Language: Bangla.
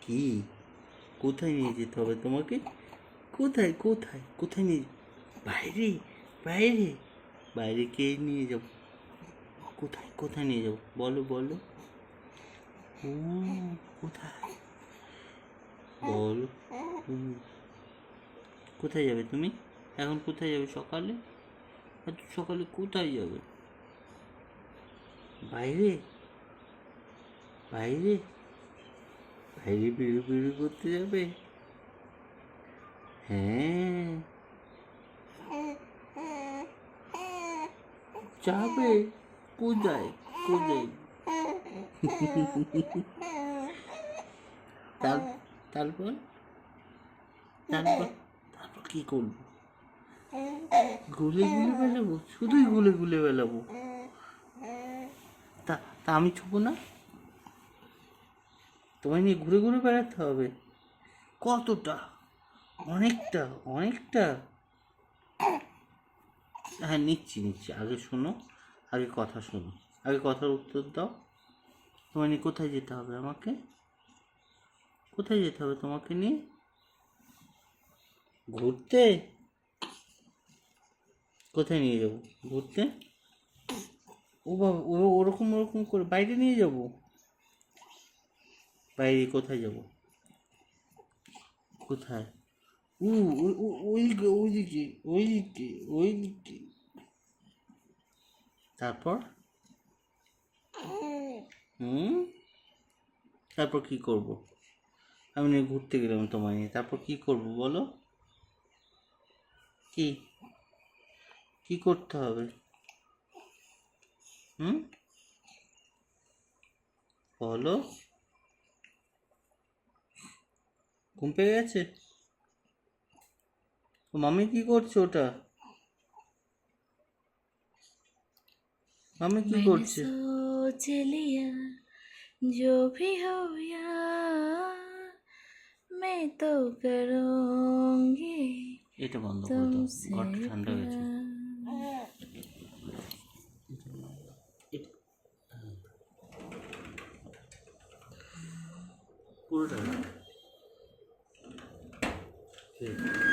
কি? কোথায় নিয়ে যেতে হবে তোমাকে? কোথায় কোথায় কোথায় নিয়ে? বাইরে? বাইরে? বাইরে কে নিয়ে যাব? কোথায় কোথায় নিয়ে যাব বলো বলো। ও, কোথায় বলো। কোথায় যাবে তুমি? এখন কোথায় যাবে সকালে? এত সকালে কোথায় যাবে? বাইরে? বাইরে? বাইরে বেরো বেরো করতে যাবে? হ্যাঁ, যাবে। কোথায় কোথায়? তার তারপর তারপর তারপর কি করবো? গুলে গুলে বেলাবো? শুধুই গুলে গুলে বেলাবো? তা তা আমি ছুবো না? তোমায় নিয়ে ঘুরে ঘুরে বেড়াতে হবে? কতটা? অনেকটা অনেকটা? হ্যাঁ, নিচ্ছি নিচ্ছি, আগে শোনো, আগে কথা শোনো, আগে কথার উত্তর দাও। তোমায় নিয়ে কোথায় যেতে হবে আমাকে? কোথায় যেতে হবে তোমাকে নিয়ে? ঘুরতে? কোথায় নিয়ে যাবো ঘুরতে? ও বাবা, ওরকম ওরকম করে বাইরে নিয়ে যাব? বাইরে কোথায় যাব? কোথায়? ও, ওইদিকে ওইদিকে ওইদিকে। তারপর? হুম, তারপর কি করব? আমি নিয়ে ঘুরতে গেলাম তোমায় নিয়ে, তারপর কি করব বলো? কি কি করতে হবে? হুম, বলো। ঘুম পেয়ে গেছে? ও মামি কি করছে ওটা? মামি কি मैंने করছে? सोच लिया जो भी हो यार मैं तो करूँगी এটা বন্ধ করে দাও, तुमसे ঘরটা ঠান্ডা হয়েছে। प्यार। এ- পুরোটা না। ঠিক।